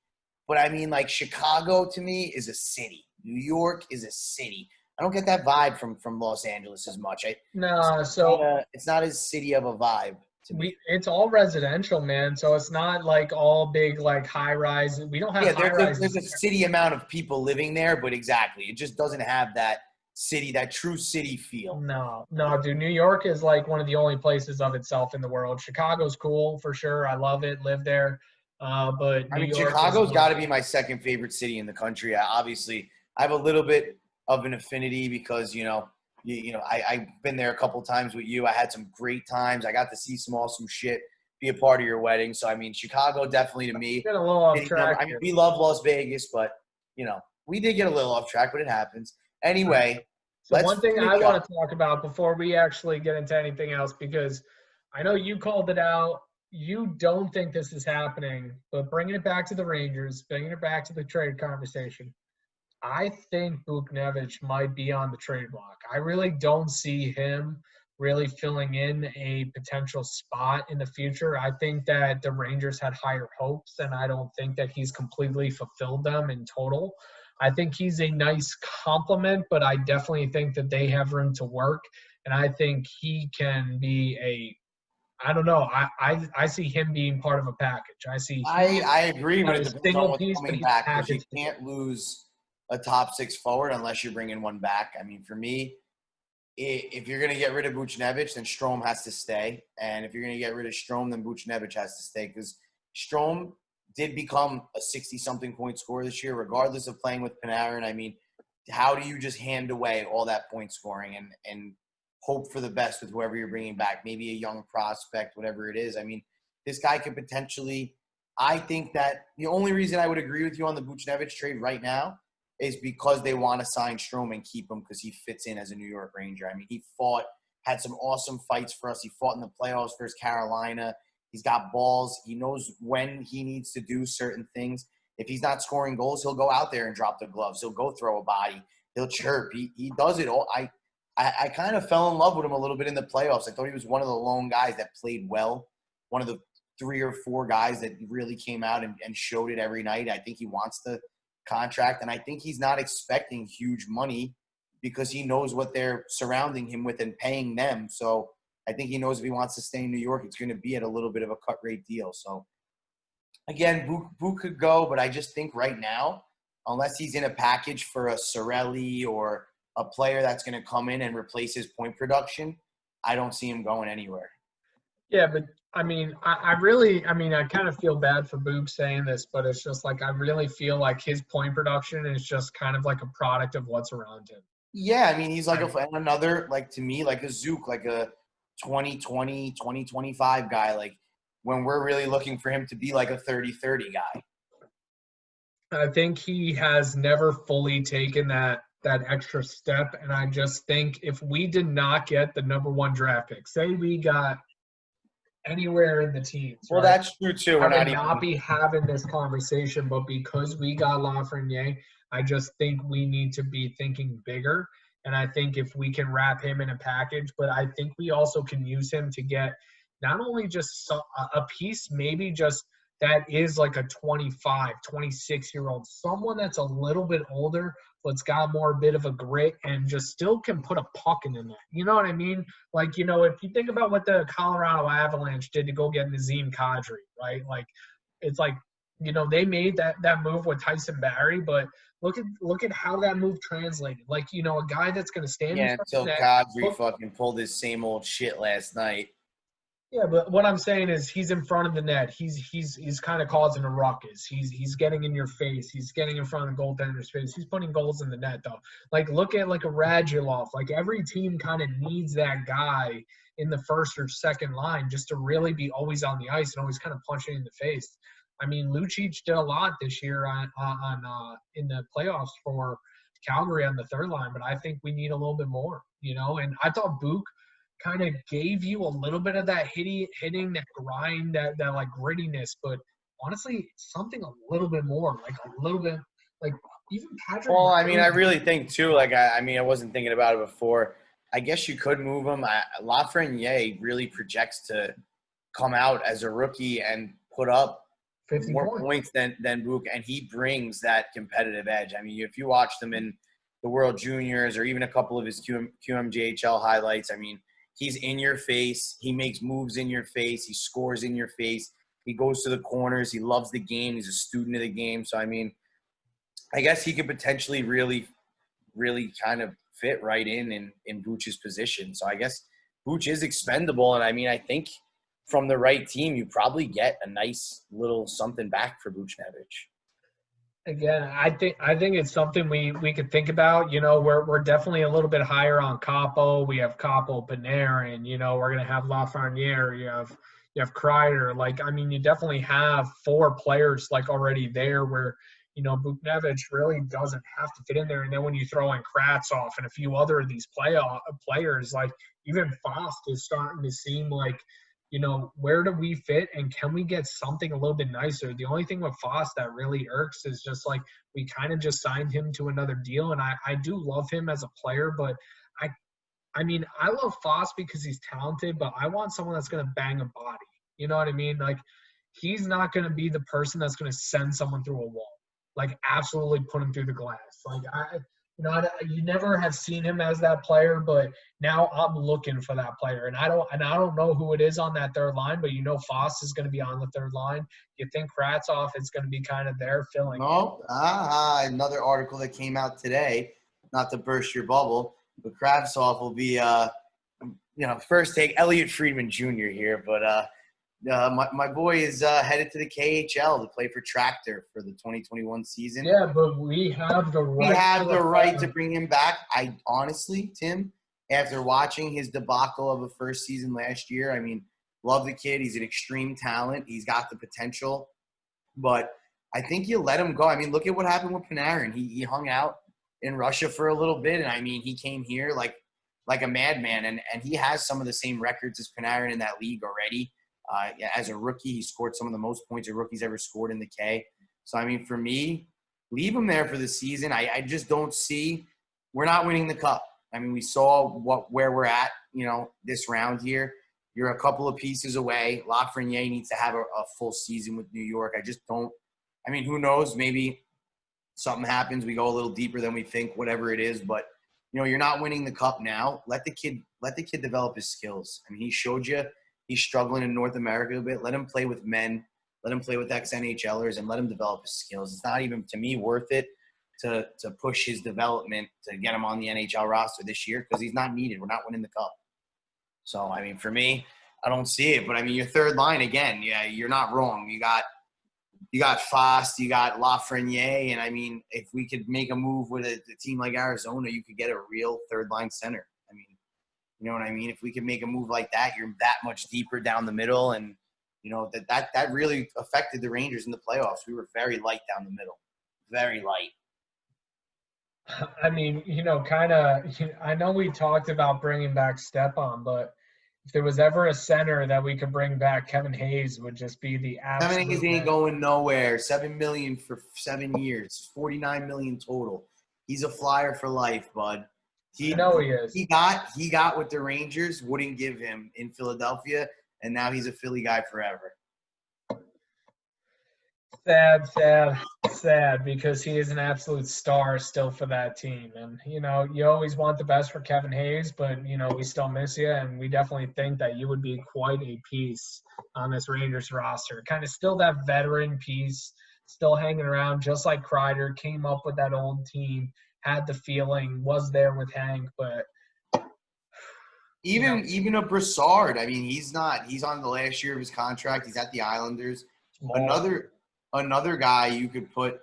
but I mean, like Chicago to me is a city. New York is a city. I don't get that vibe from Los Angeles as much. It's not as city of a vibe. It's all residential, man. So it's not like all big, like high rise. We don't have high rise. There's a city amount of people living there, but exactly, it just doesn't have that city, that true city feel. No, dude. New York is like one of the only places of itself in the world. Chicago's cool for sure. I love it. Live there. But Chicago's got to be my second favorite city in the country. I have a little bit of an affinity because I've been there a couple times with you. I had some great times. I got to see some awesome shit, be a part of your wedding. So, I mean, Chicago definitely to me. Get a little off track. I mean, we love Las Vegas, but, we did get a little off track, but it happens. Anyway. So one thing I want to talk about before we actually get into anything else, because I know you called it out. You don't think this is happening, but bringing it back to the Rangers, bringing it back to the trade conversation. I think Buchnevich might be on the trade block. I really don't see him really filling in a potential spot in the future. I think that the Rangers had higher hopes, and I don't think that he's completely fulfilled them in total. I think he's a nice compliment, but I definitely think that they have room to work, and I think he can be I don't know. I see him being part of a package. I agree, but it depends on what's coming back, because you can't lose a top six forward unless you're bringing one back. I mean, for me, if you're going to get rid of Buchnevich, then Strome has to stay. And if you're going to get rid of Strome, then Buchnevich has to stay, because Strome did become a 60-something point scorer this year, regardless of playing with Panarin. I mean, how do you just hand away all that point scoring and hope for the best with whoever you're bringing back? Maybe a young prospect, whatever it is. I mean, this guy could potentially – I think that the only reason I would agree with you on the Buchnevich trade right now is because they want to sign Strome and keep him because he fits in as a New York Ranger. I mean, he had some awesome fights for us. He fought in the playoffs versus Carolina. He's got balls. He knows when he needs to do certain things. If he's not scoring goals, he'll go out there and drop the gloves. He'll go throw a body. He'll chirp. He does it all. I kind of fell in love with him a little bit in the playoffs. I thought he was one of the lone guys that played well, one of the 3 or 4 guys that really came out and showed it every night. I think he wants the contract, and I think he's not expecting huge money because he knows what they're surrounding him with and paying them. So I think he knows if he wants to stay in New York, it's going to be at a little bit of a cut rate deal. So again, Book could go, but I just think right now, unless he's in a package for a Sorelli or a player that's going to come in and replace his point production, I don't see him going anywhere. Yeah, but I mean, I kind of feel bad for Boog saying this, but it's just like I really feel like his point production is just kind of like a product of what's around him. Yeah, I mean, he's like another, like to me, like a Zook, like a 2020, 2025 guy. Like when we're really looking for him to be like a 30-30 guy. I think he has never fully taken that extra step, and I just think if we did not get the number 1 draft pick, say we got anywhere in the teens, Well, right? that's true too. I would not be having this conversation, but because we got Lafreniere, I just think we need to be thinking bigger. And I think if we can wrap him in a package, but I think we also can use him to get not only just a piece, maybe just that is like a 25, 26-year-old, someone that's a little bit older, but's got more a bit of a grit and just still can put a puck in the net. You know what I mean? Like, you know, if you think about what the Colorado Avalanche did to go get Nazem Kadri, right? Like, it's like, you know, they made that move with Tyson Barrie, but look at how that move translated. Like, you know, a guy that's going to stand in front until of the net. Kadri fucking pulled his same old shit last night. Yeah, but what I'm saying is he's in front of the net. He's kind of causing a ruckus. He's getting in your face. He's getting in front of the goaltender's face. He's putting goals in the net, though. Like, look at like a Radulov. Like, every team kind of needs that guy in the first or second line just to really be always on the ice and always kind of punching in the face. I mean, Lucic did a lot this year on in the playoffs for Calgary on the third line, but I think we need a little bit more, you know. And I thought Book kind of gave you a little bit of that hitting, that grind, that like grittiness, but honestly, something a little bit more, like a little bit, like even Patrick. Well, I mean, I really think too. Like, I mean, I wasn't thinking about it before. I guess you could move him. Lafreniere really projects to come out as a rookie and put up 50 more points than Book, and he brings that competitive edge. I mean, if you watched him in the World Juniors or even a couple of his QMJHL highlights, I mean, he's in your face. He makes moves in your face. He scores in your face. He goes to the corners. He loves the game. He's a student of the game. So, I mean, I guess he could potentially really, really kind of fit right in Buch's position. So I guess Buch is expendable. And, I mean, I think from the right team, you probably get a nice little something back for Buchnevich. Again, I think it's something we could think about. You know, we're definitely a little bit higher on Capo. We have Capo, Panarin. You know, we're gonna have Lafreniere. You have Kreider. Like, I mean, you definitely have 4 players like already there where, you know, Buchnevich really doesn't have to fit in there. And then when you throw in Kravtsov and a few other of these players, like even Fost is starting to seem like, you know, where do we fit and can we get something a little bit nicer? The only thing with Fost that really irks is just like we kind of just signed him to another deal. And I do love him as a player, but I mean, I love Fost because he's talented, but I want someone that's going to bang a body. You know what I mean? Like, he's not going to be the person that's going to send someone through a wall, like absolutely put him through the glass. Like, you never have seen him as that player, but now I'm looking for that player, and I don't know who it is on that third line, but you know, Foss is going to be on the third line. You think Kravtsov is going to be kind of there filling? No, another article that came out today. Not to burst your bubble, but Kravtsov will be, first take Elliot Friedman Jr. here, but my boy is headed to the KHL to play for Tractor for the 2021 season. Yeah, but we have the right. We have the right to bring him back. I honestly, Tim, after watching his debacle of a first season last year, I mean, love the kid. He's an extreme talent. He's got the potential, but I think you let him go. I mean, look at what happened with Panarin. He hung out in Russia for a little bit, and I mean, he came here like a madman, and he has some of the same records as Panarin in that league already. As a rookie, he scored some of the most points a rookie's ever scored in the K. So, I mean, for me, leave him there for the season. I just don't see – we're not winning the Cup. I mean, we saw where we're at, this round here. You're a couple of pieces away. Lafreniere needs to have a full season with New York. I just don't – I mean, who knows? Maybe something happens. We go a little deeper than we think, whatever it is. But, you're not winning the cup now. Let the kid develop his skills. I mean, he showed you he's struggling in North America a bit. Let him play with men. Let him play with ex-NHLers and let him develop his skills. It's not even, to me, worth it to push his development to get him on the NHL roster this year because he's not needed. We're not winning the cup. So, I mean, for me, I don't see it. But, I mean, your third line, again, yeah, you're not wrong. You got Fast, you got Lafreniere. And, I mean, if we could make a move with a team like Arizona, you could get a real third-line center. I mean, you know what I mean? If we could make a move like that, you're that much deeper down the middle. And, that really affected the Rangers in the playoffs. We were very light down the middle. Very light. I mean, I know we talked about bringing back Stepan, but if there was ever a center that we could bring back, Kevin Hayes would just be the absolute. Kevin Hayes ain't going nowhere. $7 million for 7 years, $49 million total. He's a flyer for life, bud. I know he is. He got what the Rangers wouldn't give him in Philadelphia, and now he's a Philly guy forever. Sad, because he is an absolute star still for that team. And, you always want the best for Kevin Hayes, but, we still miss you. And we definitely think that you would be quite a piece on this Rangers roster. Kind of still that veteran piece, still hanging around, just like Kreider, came up with that old team, had the feeling, was there with Hank, but even a Brassard. I mean, he's on the last year of his contract. He's at the Islanders. Another guy you could put,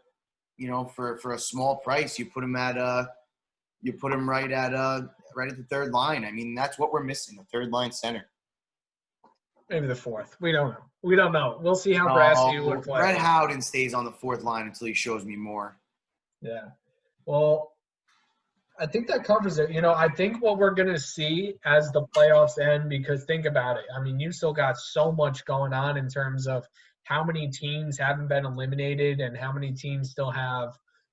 for a small price, you put him right at the third line. I mean, that's what we're missing, the third line center. Maybe the fourth. We don't know. We'll see how Brassy would play. Brett Howden stays on the fourth line until he shows me more. Yeah. Well, I think that covers it. I think what we're going to see as the playoffs end, because think about it. I mean, you still got so much going on in terms of how many teams haven't been eliminated and how many teams still have,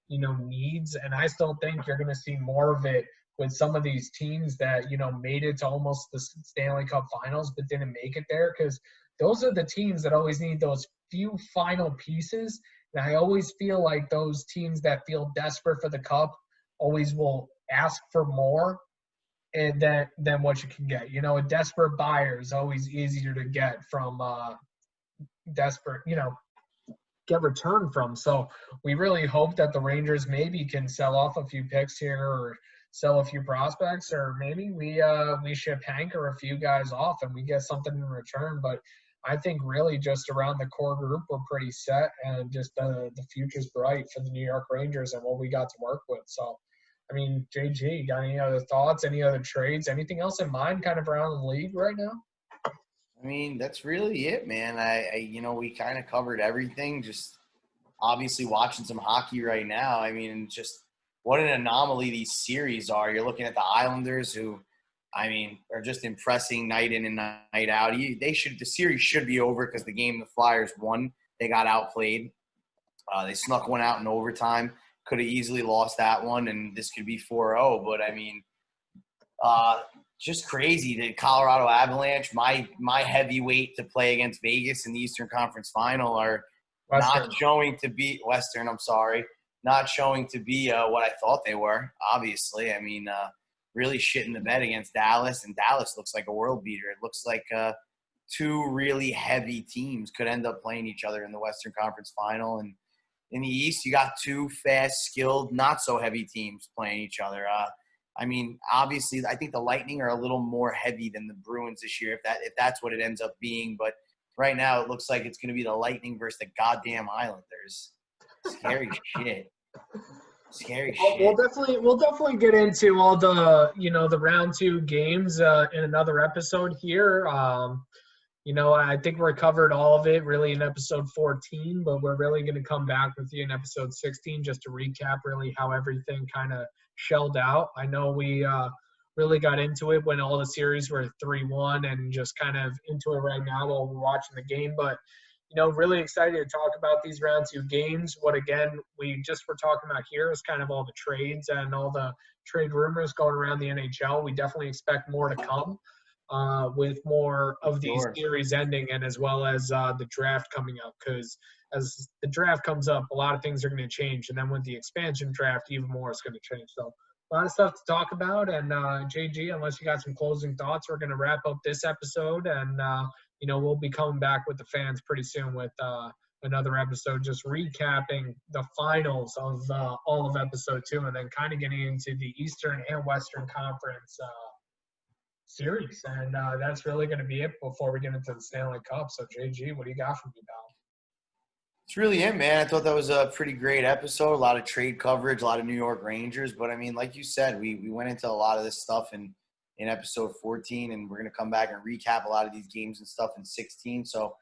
needs. And I still think you're going to see more of it with some of these teams that, made it to almost the Stanley Cup Finals but didn't make it there, because those are the teams that always need those few final pieces. And I always feel like those teams that feel desperate for the cup always will ask for more and than what you can get. A desperate buyer is always easier to get from desperate, get return from. So we really hope that the Rangers maybe can sell off a few picks here or sell a few prospects, or maybe we ship Hank or a few guys off and we get something in return. But I think really just around the core group, we're pretty set, and just the future's bright for the New York Rangers and what we got to work with. So, I mean, JG, got any other thoughts, any other trades, anything else in mind kind of around the league right now? I mean, that's really it, man. We kind of covered everything. Just obviously watching some hockey right now. I mean, just what an anomaly these series are. You're looking at the Islanders, who, I mean, are just impressing night in and night out. The series should be over because the game the Flyers won. They got outplayed. They snuck one out in overtime. Could have easily lost that one, and this could be 4-0. But, I mean, just crazy. The Colorado Avalanche, my heavyweight to play against Vegas in the Eastern Conference Final, are not showing to be – Western, I'm sorry. Not showing to be what I thought they were, obviously. I mean, really shit in the bed against Dallas, and Dallas looks like a world beater. It looks like two really heavy teams could end up playing each other in the Western Conference Final. And in the East, you got two fast, skilled, not-so-heavy teams playing each other. I mean, obviously, I think the Lightning are a little more heavy than the Bruins this year, if that's what it ends up being. But right now, it looks like it's going to be the Lightning versus the goddamn Islanders. Scary shit. Scary shit. We'll definitely get into all the the round 2 games in another episode here. I think we covered all of it really in episode 14, but we're really going to come back with you in episode 16 just to recap really how everything kind of shelled out. I know we really got into it when all the series were 3-1 and just kind of into it right now while we're watching the game, but really excited to talk about these round two games. What, again, we just were talking about here is kind of all the trades and all the trade rumors going around the NHL. We definitely expect more to come with more of these Sure. series ending and as well as the draft coming up, because as the draft comes up, a lot of things are going to change. And then with the expansion draft, even more is going to change. So a lot of stuff to talk about. And JG, unless you got some closing thoughts, we're going to wrap up this episode. And, we'll be coming back with the fans pretty soon with another episode, just recapping the finals of all of episode 2 and then kind of getting into the Eastern and Western Conference series. And that's really going to be it before we get into the Stanley Cup. So, JG, what do you got for me, pal? It's really it, man. I thought that was a pretty great episode. A lot of trade coverage, a lot of New York Rangers. But, I mean, like you said, we went into a lot of this stuff in episode 14, and we're going to come back and recap a lot of these games and stuff in 16. So,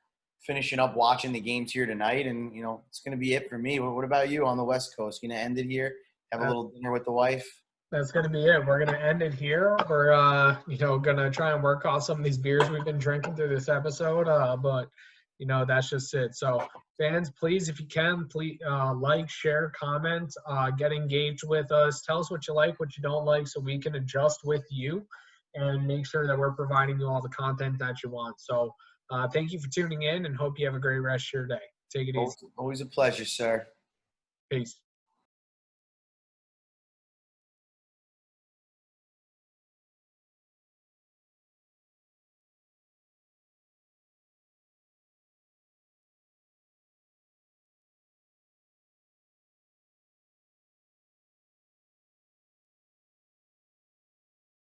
finishing up watching the games here tonight, and, it's going to be it for me. What about you on the West Coast? Going to end it here, have a little dinner with the wife? That's going to be it. We're going to end it here. We're, going to try and work off some of these beers we've been drinking through this episode. But that's just it. So, fans, please, if you can, please like, share, comment, get engaged with us. Tell us what you like, what you don't like, so we can adjust with you and make sure that we're providing you all the content that you want. So, thank you for tuning in, and hope you have a great rest of your day. Take it easy. Always a pleasure, sir. Peace.